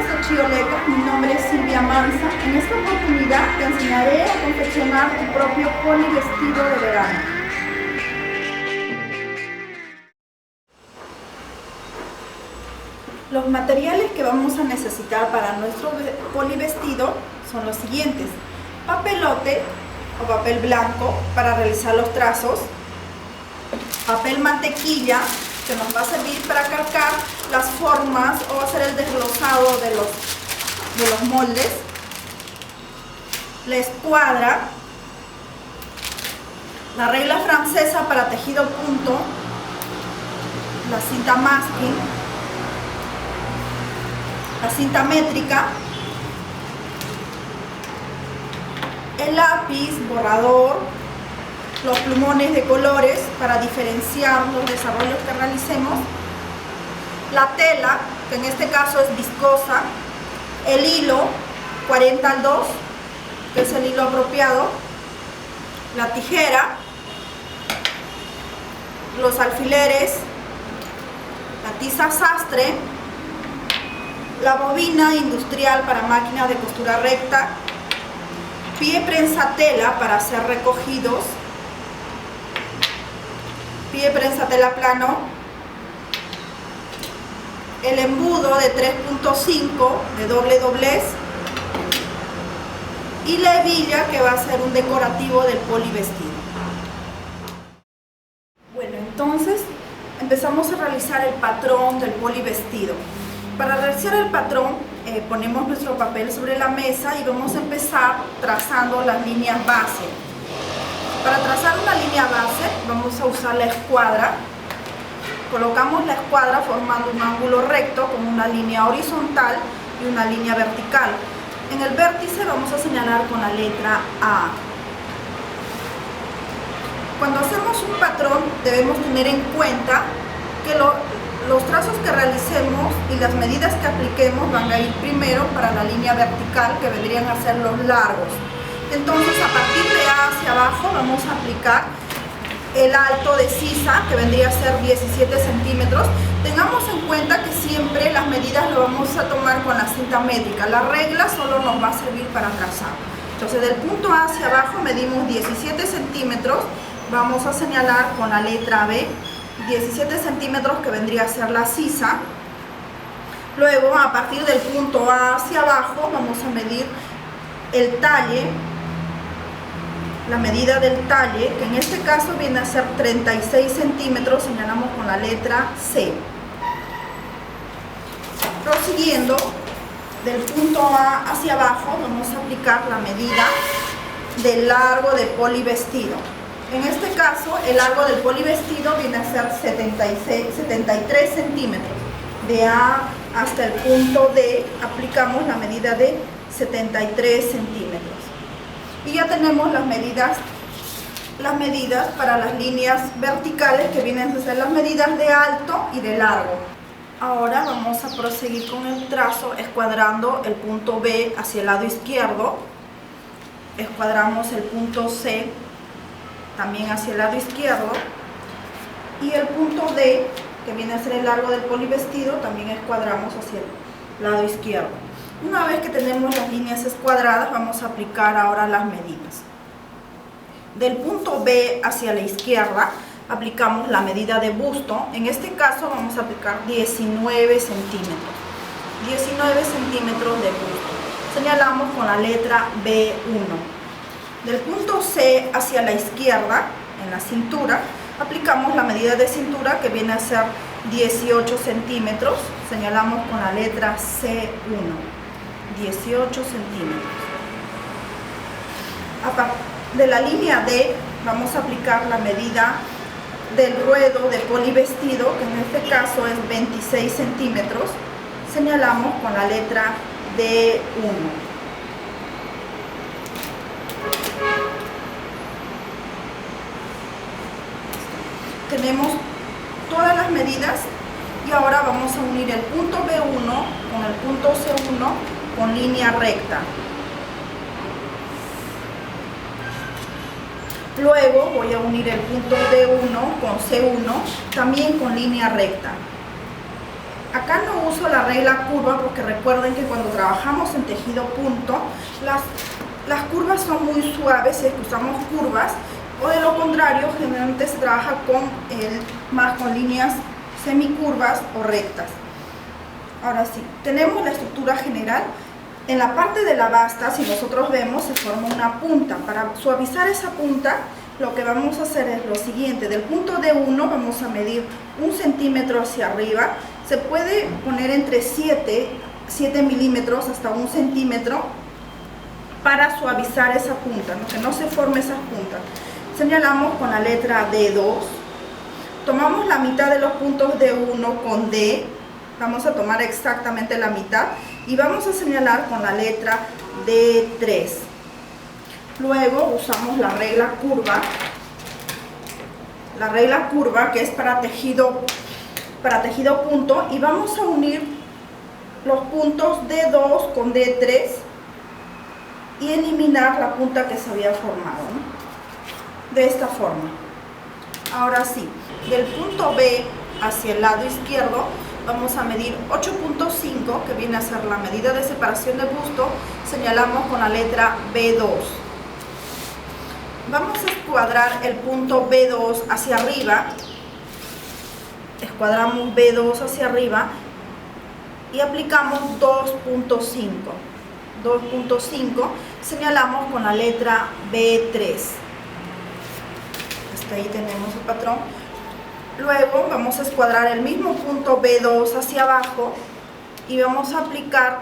de Chioleca, mi nombre es Silvia Manza. En esta oportunidad te enseñaré a confeccionar tu propio polivestido de verano. Los materiales que vamos a necesitar para nuestro polivestido son los siguientes: papelote o papel blanco para realizar los trazos, papel mantequilla que nos va a servir para calcar las formas o hacer el desglosado de los moldes, la escuadra, la regla francesa para tejido punto, la cinta masking, la cinta métrica, el lápiz, borrador, los plumones de colores para diferenciar los desarrollos que realicemos, la tela, que en este caso es viscosa, el hilo 40-2, que es el hilo apropiado, la tijera, los alfileres, la tiza sastre, la bobina industrial para máquina de costura recta, pie prensa tela para hacer recogidos, pie prensa tela plano, el embudo de 3.5 de doble doblez y la hebilla, que va a ser un decorativo del polivestido. Bueno, entonces empezamos a realizar el patrón del polivestido. Para realizar el patrón ponemos nuestro papel sobre la mesa y vamos a empezar trazando las líneas base. Para trazar una línea base vamos a usar la escuadra. Colocamos la escuadra formando un ángulo recto con una línea horizontal y una línea vertical. En el vértice vamos a señalar con la letra A. Cuando hacemos un patrón debemos tener en cuenta que los trazos que realicemos y las medidas que apliquemos van a ir primero para la línea vertical, que vendrían a ser los largos. Entonces, a partir de A hacia abajo vamos a aplicar el alto de sisa, que vendría a ser 17 centímetros. Tengamos en cuenta que siempre las medidas lo vamos a tomar con la cinta métrica. La regla solo nos va a servir para trazar. Entonces, del punto A hacia abajo medimos 17 centímetros. Vamos a señalar con la letra B 17 centímetros, que vendría a ser la sisa. Luego, a partir del punto A hacia abajo vamos a medir el talle, la medida del talle, que en este caso viene a ser 36 centímetros, señalamos con la letra C. Prosiguiendo, del punto A hacia abajo vamos a aplicar la medida del largo de polivestido. En este caso, el largo del polivestido viene a ser 73 centímetros. De A hasta el punto D aplicamos la medida de 73 centímetros. Y ya tenemos las medidas para las líneas verticales, que vienen a ser las medidas de alto y de largo. Ahora vamos a proseguir con el trazo escuadrando el punto B hacia el lado izquierdo. Escuadramos el punto C también hacia el lado izquierdo, y el punto D, que viene a ser el largo del polivestido, también escuadramos hacia el lado izquierdo. Una vez que tenemos las líneas escuadradas, vamos a aplicar ahora las medidas. Del punto B hacia la izquierda aplicamos la medida de busto. En este caso vamos a aplicar 19 centímetros. 19 centímetros de busto. Señalamos con la letra B1. Del punto C hacia la izquierda, en la cintura, aplicamos la medida de cintura, que viene a ser 18 centímetros. Señalamos con la letra C1, 18 centímetros. De la línea D vamos a aplicar la medida del ruedo de polivestido, que en este caso es 26 centímetros. Señalamos con la letra D1. Tenemos todas las medidas y ahora vamos a unir el punto B1 con el punto C1 con línea recta. Luego voy a unir el punto D1 con C1 también con línea recta. Acá no uso la regla curva porque recuerden que cuando trabajamos en tejido punto, las curvas son muy suaves si es que usamos curvas, o de lo contrario, generalmente se trabaja más con líneas semicurvas o rectas. Ahora sí, tenemos la estructura general. En la parte de la basta, si nosotros vemos, se forma una punta. Para suavizar esa punta, lo que vamos a hacer es lo siguiente. Del punto D1 vamos a medir 1 centímetro hacia arriba. Se puede poner entre 7 milímetros hasta 1 centímetro para suavizar esa punta, ¿no? Que no se forme esas puntas. Señalamos con la letra D2. Tomamos la mitad de los puntos D1 con D. Vamos a tomar exactamente la mitad y vamos a señalar con la letra D3. Luego usamos la regla curva. La regla curva que es para tejido punto, y vamos a unir los puntos D2 con D3 y eliminar la punta que se había formado, ¿no? De esta forma. Ahora sí, del punto B hacia el lado izquierdo vamos a medir 8.5, que viene a ser la medida de separación de busto. Señalamos con la letra B2. Vamos a escuadrar el punto B2 hacia arriba. Escuadramos B2 hacia arriba y aplicamos 2.5. 2.5, señalamos con la letra B3. Hasta ahí tenemos el patrón. Luego vamos a escuadrar el mismo punto B2 hacia abajo y vamos a aplicar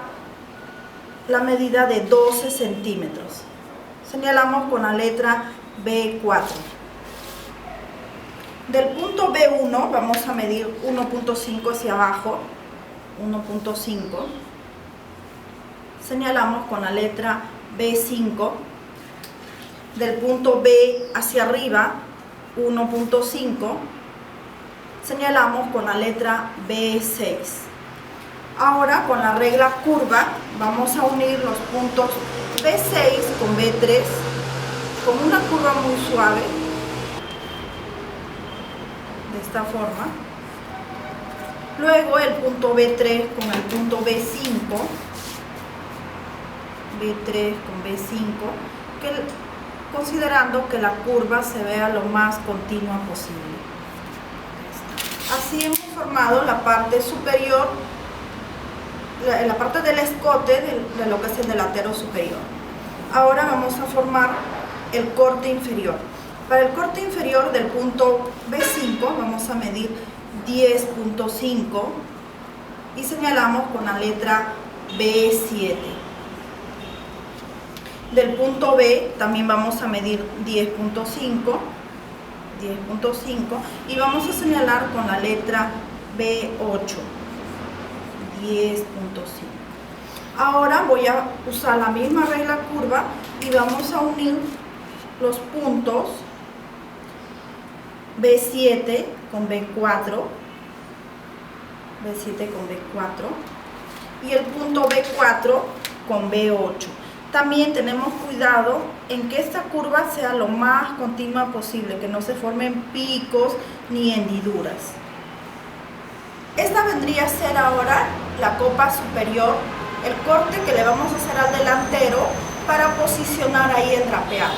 la medida de 12 centímetros. Señalamos con la letra B4. Del punto B1 vamos a medir 1.5 hacia abajo, 1.5. Señalamos con la letra B5. Del punto B hacia arriba, 1.5. Señalamos con la letra B6. Ahora con la regla curva vamos a unir los puntos B6 con B3 con una curva muy suave, de esta forma. Luego el punto B3 con el punto B5, B3 con B5, considerando que la curva se vea lo más continua posible. Así hemos formado la parte superior, la parte del escote de lo que es el delantero superior. Ahora vamos a formar el corte inferior. Para el corte inferior del punto B5 vamos a medir 10.5 y señalamos con la letra B7. Del punto B también vamos a medir 10.5 y vamos a señalar con la letra B8, 10.5. Ahora voy a usar la misma regla curva y vamos a unir los puntos B7 con B4, B7 con B4 y el punto B4 con B8. También tenemos cuidado en que esta curva sea lo más continua posible, que no se formen picos ni hendiduras. Esta vendría a ser ahora la copa superior, el corte que le vamos a hacer al delantero para posicionar ahí el drapeado.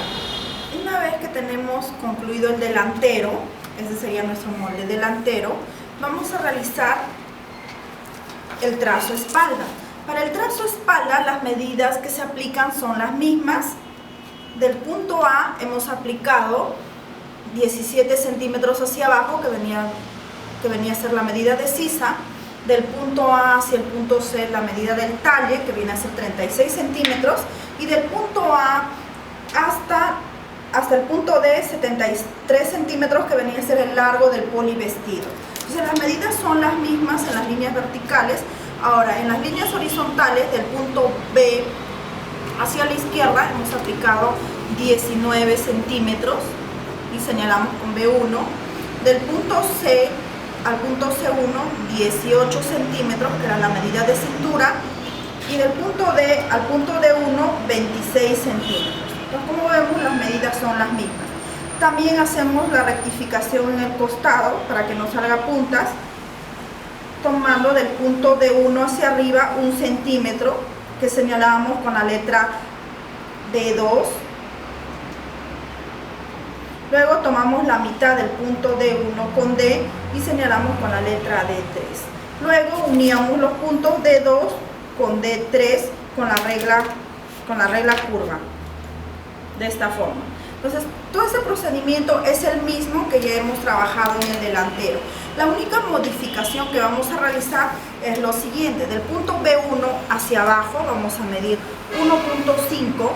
Una vez que tenemos concluido el delantero, ese sería nuestro molde delantero, vamos a realizar el trazo espalda. Para el trazo espalda, las medidas que se aplican son las mismas. Del punto A hemos aplicado 17 centímetros hacia abajo, que venía a ser la medida de sisa. Del punto A hacia el punto C, la medida del talle, que viene a ser 36 centímetros. Y del punto A hasta el punto D, 73 centímetros, que venía a ser el largo del polivestido. Entonces las medidas son las mismas en las líneas verticales. Ahora, en las líneas horizontales del punto B hacia la izquierda hemos aplicado 19 centímetros y señalamos con B1. Del punto C al punto C1, 18 centímetros, que era la medida de cintura. Y del punto D al punto D1, 26 centímetros. Entonces, como vemos, las medidas son las mismas. También hacemos la rectificación en el costado para que no salga puntas. tomando del punto D1 hacia arriba 1 centímetro que señalamos con la letra D2. Luego tomamos la mitad del punto D1 con D y señalamos con la letra D3. Luego uníamos los puntos D2 con D3 con la regla curva, de esta forma. Entonces, todo ese procedimiento es el mismo que ya hemos trabajado en el delantero. La única modificación que vamos a realizar es lo siguiente: del punto B1 hacia abajo vamos a medir 1.5,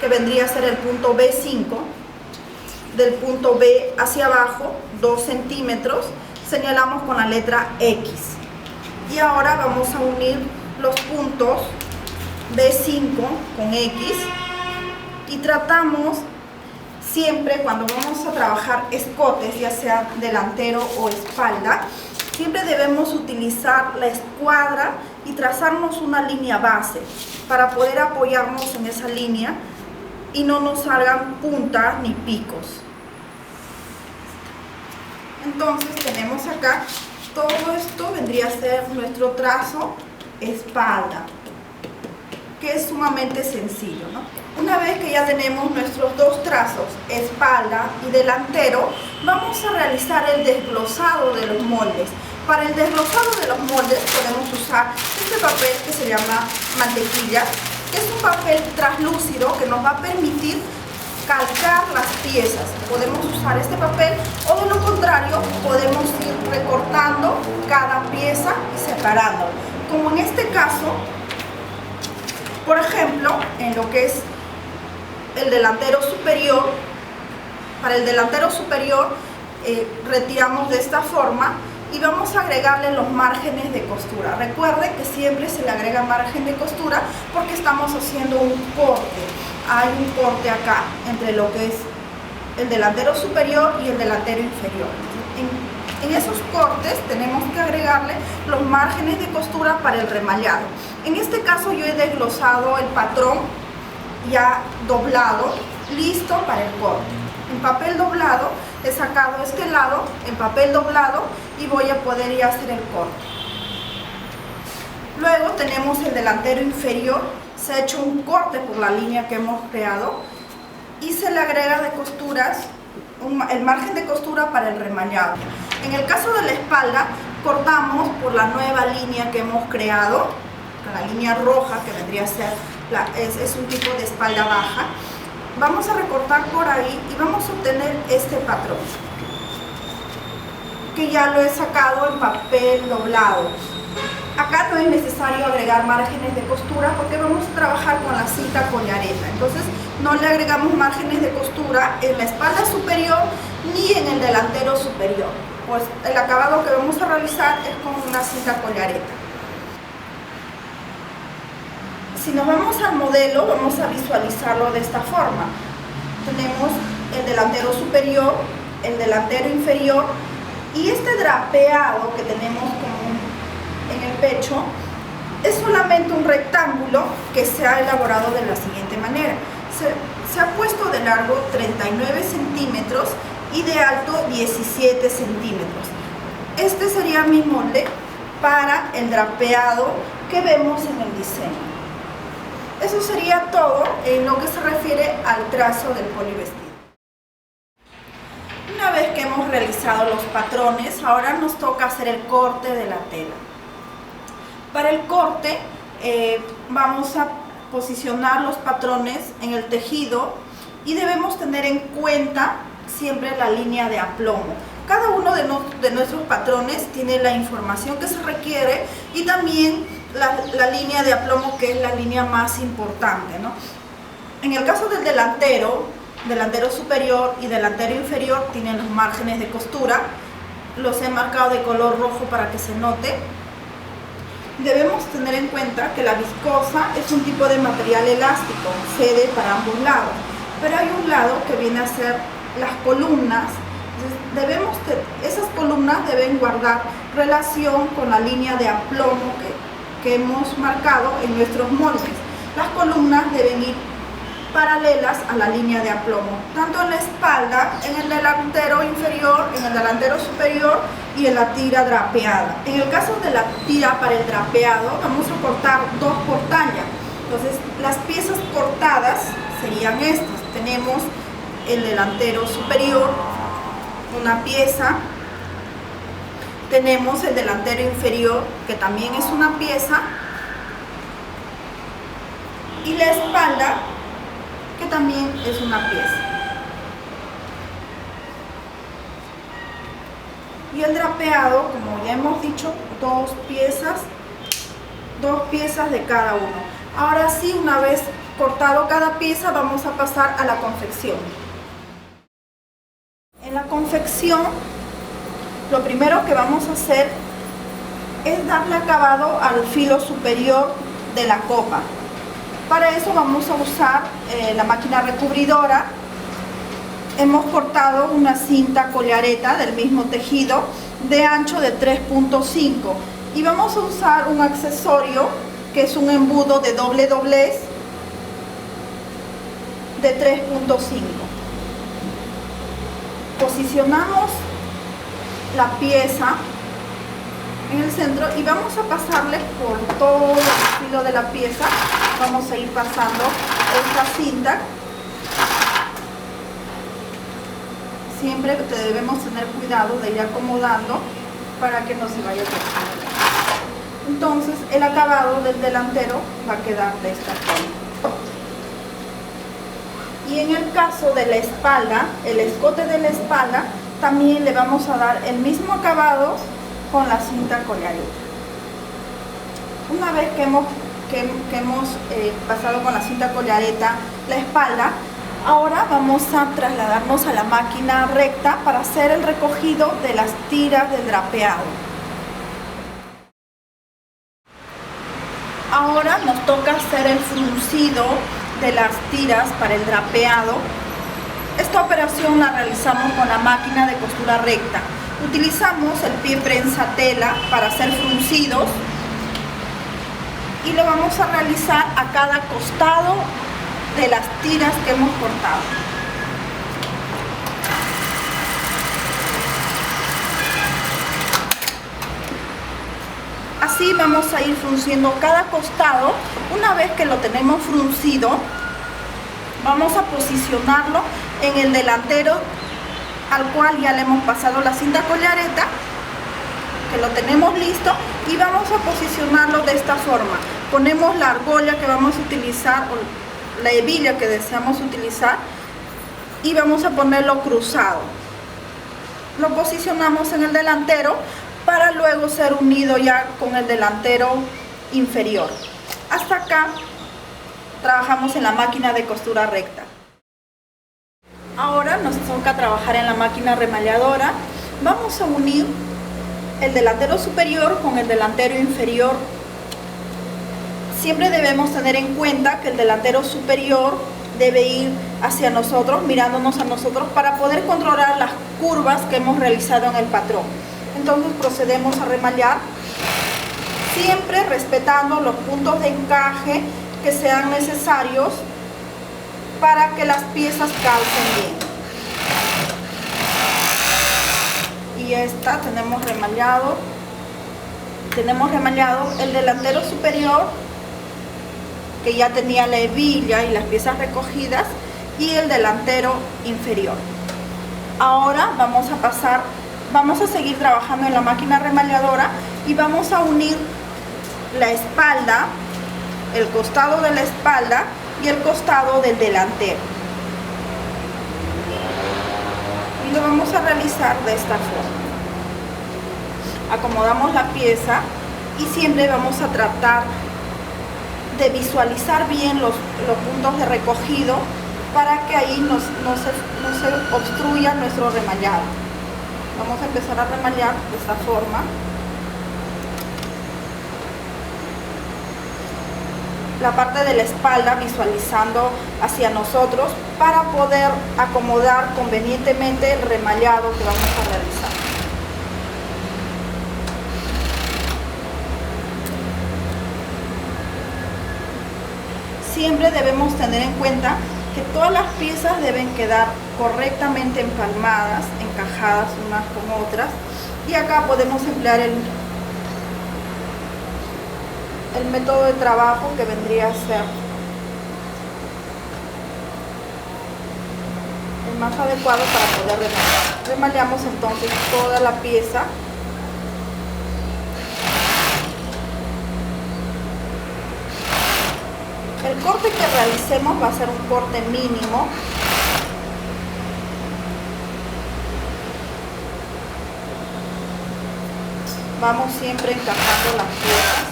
que vendría a ser el punto B5. Del punto B hacia abajo 2 centímetros, señalamos con la letra X. Y ahora vamos a unir los puntos B5 con X y tratamos siempre, cuando vamos a trabajar escotes, ya sea delantero o espalda, siempre debemos utilizar la escuadra y trazarnos una línea base para poder apoyarnos en esa línea y no nos salgan puntas ni picos. Entonces tenemos acá, todo esto vendría a ser nuestro trazo espalda, que es sumamente sencillo, ¿no? Una vez que ya tenemos nuestros dos trazos, espalda y delantero, vamos a realizar el desglosado de los moldes. Para el desglosado de los moldes podemos usar este papel que se llama mantequilla, que es un papel translúcido que nos va a permitir calcar las piezas. Podemos usar este papel o de lo contrario podemos ir recortando cada pieza y separando. Como en este caso, por ejemplo, en lo que es el delantero superior, para el delantero superior retiramos de esta forma y vamos a agregarle los márgenes de costura. Recuerden que siempre se le agrega margen de costura porque estamos haciendo un corte. Hay un corte acá entre lo que es el delantero superior y el delantero inferior. En esos cortes tenemos que agregarle los márgenes de costura para el remallado. En este caso yo he desglosado el patrón ya doblado, listo para el corte. En papel doblado he sacado este lado en papel doblado y voy a poder ya hacer el corte. Luego tenemos el delantero inferior. Se ha hecho un corte por la línea que hemos creado y se le agrega de costuras el margen de costura para el remallado. En el caso de la espalda, cortamos por la nueva línea que hemos creado, la línea roja, que vendría a ser es un tipo de espalda baja. Vamos a recortar por ahí y vamos a obtener este patrón, que ya lo he sacado en papel doblado. Acá no es necesario agregar márgenes de costura porque vamos a trabajar con la cinta collareta. Entonces no le agregamos márgenes de costura en la espalda superior ni en el delantero superior. Pues el acabado que vamos a realizar es con una cinta collareta. Si nos vamos al modelo, vamos a visualizarlo de esta forma. Tenemos el delantero superior, el delantero inferior y este drapeado que tenemos en el pecho es solamente un rectángulo que se ha elaborado de la siguiente manera. Se ha puesto de largo 39 centímetros y de alto 17 centímetros. Este sería mi molde para el drapeado que vemos en el diseño. Eso sería todo en lo que se refiere al trazo del polivestido. Una vez que hemos realizado los patrones, ahora nos toca hacer el corte de la tela. Para el corte vamos a posicionar los patrones en el tejido y debemos tener en cuenta siempre la línea de aplomo. Cada uno de nuestros patrones tiene la información que se requiere y también la línea de aplomo, que es la línea más importante, ¿no? En el caso del delantero superior y delantero inferior tienen los márgenes de costura. Los he marcado de color rojo para que se note. Debemos tener en cuenta que la viscosa es un tipo de material elástico, cede para ambos lados, pero hay un lado que viene a ser las columnas. Esas columnas deben guardar relación con la línea de aplomo que hemos marcado en nuestros moldes. Las columnas deben ir paralelas a la línea de aplomo, tanto en la espalda, en el delantero inferior, en el delantero superior y en la tira drapeada. En el caso de la tira para el drapeado, vamos a cortar 2 por talla. Entonces, las piezas cortadas serían estas. Tenemos el delantero superior, una pieza. Tenemos el delantero inferior, que también es una pieza. Y la espalda, que también es una pieza. Y el drapeado, como ya hemos dicho, 2 piezas de cada uno. Ahora sí, una vez cortado cada pieza, vamos a pasar a la confección. En la confección, lo primero que vamos a hacer es darle acabado al filo superior de la copa. Para eso vamos a usar la máquina recubridora. Hemos cortado una cinta collareta del mismo tejido de ancho de 3.5 y vamos a usar un accesorio que es un embudo de doble doblez de 3.5. Posicionamos la pieza en el centro y vamos a pasarle por todo el filo de la pieza. Vamos a ir pasando esta cinta. Siempre debemos tener cuidado de ir acomodando para que no se vaya a torcer. Entonces el acabado del delantero va a quedar de esta forma. Y en el caso de la espalda, el escote de la espalda, también le vamos a dar el mismo acabado con la cinta collareta. Una vez que hemos pasado con la cinta collareta la espalda, ahora vamos a trasladarnos a la máquina recta para hacer el recogido de las tiras del drapeado. Ahora nos toca hacer el fruncido de las tiras para el drapeado. Esta operación la realizamos con la máquina de costura recta. Utilizamos el pie prensa tela para hacer fruncidos y lo vamos a realizar a cada costado de las tiras que hemos cortado. Así vamos a ir frunciendo cada costado. Una vez que lo tenemos fruncido, vamos a posicionarlo en el delantero al cual ya le hemos pasado la cinta collareta, que lo tenemos listo, y vamos a posicionarlo de esta forma. Ponemos la argolla que vamos a utilizar o la hebilla que deseamos utilizar y vamos a ponerlo cruzado. Lo posicionamos en el delantero para luego ser unido ya con el delantero inferior. Hasta acá trabajamos en la máquina de costura recta. Ahora nos toca trabajar en la máquina remalladora. Vamos a unir el delantero superior con el delantero inferior. Siempre debemos tener en cuenta que el delantero superior debe ir hacia nosotros, mirándonos a nosotros, para poder controlar las curvas que hemos realizado en el patrón. Entonces procedemos a remallar, siempre respetando los puntos de encaje que sean necesarios para que las piezas calcen bien. Y esta tenemos remallado el delantero superior, que ya tenía la hebilla y las piezas recogidas, y el delantero inferior. Ahora vamos a seguir trabajando en la máquina remalladora y vamos a unir la espalda, el costado de la espalda y el costado del delantero. Y lo vamos a realizar de esta forma. Acomodamos la pieza y siempre vamos a tratar de visualizar bien los puntos de recogido para que ahí no se obstruya nuestro remallado. Vamos a empezar a remallar de esta forma. La parte de la espalda visualizando hacia nosotros para poder acomodar convenientemente el remallado que vamos a realizar. Siempre debemos tener en cuenta que todas las piezas deben quedar correctamente empalmadas, encajadas unas con otras, y acá podemos emplear el método de trabajo que vendría a ser el más adecuado para poder remalear. Remaleamos entonces toda la pieza. El corte que realicemos va a ser un corte mínimo. Vamos siempre encajando las piezas.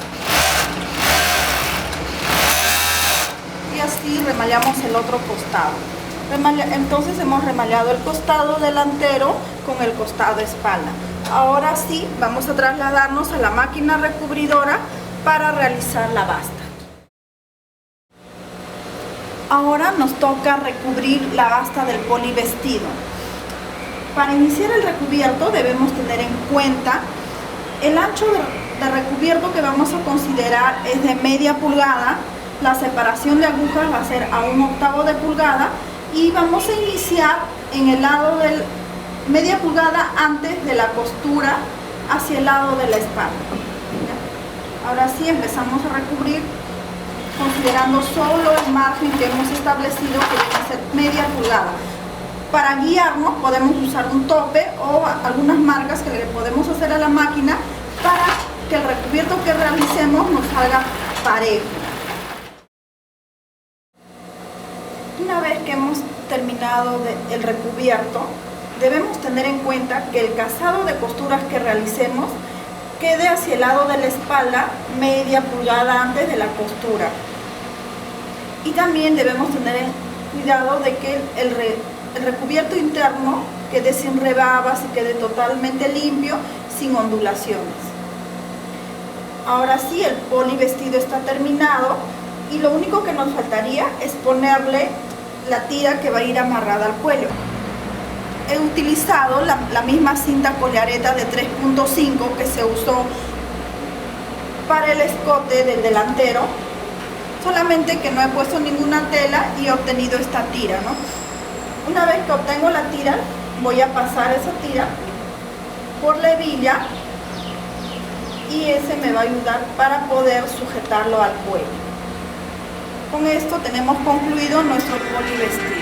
Y así remaleamos el otro costado. Entonces hemos remaleado el costado delantero con el costado espalda. Ahora sí, vamos a trasladarnos a la máquina recubridora para realizar la basta. Ahora nos toca recubrir la basta del polivestido. Para iniciar el recubierto debemos tener en cuenta el ancho de recubierto que vamos a considerar es de media pulgada. La separación de agujas va a ser a 1/8 de pulgada y vamos a iniciar en el lado del media pulgada antes de la costura hacia el lado de la espalda. Ahora sí empezamos a recubrir considerando solo el margen que hemos establecido, que debe ser media pulgada. Para guiarnos podemos usar un tope o algunas marcas que le podemos hacer a la máquina para que el recubierto que realicemos nos salga parejo. Una vez que hemos terminado el recubierto, debemos tener en cuenta que el cazado de costuras que realicemos quede hacia el lado de la espalda media pulgada antes de la costura. Y también debemos tener cuidado de que el recubierto interno quede sin rebabas y quede totalmente limpio, sin ondulaciones. Ahora sí, el polivestido está terminado y lo único que nos faltaría es ponerle la tira que va a ir amarrada al cuello. He utilizado la misma cinta coleareta de 3.5 que se usó para el escote del delantero, solamente que no he puesto ninguna tela y he obtenido esta tira, ¿no? Una vez que obtengo la tira, voy a pasar esa tira por la hebilla y ese me va a ayudar para poder sujetarlo al cuello. Con esto tenemos concluido nuestro polivestido.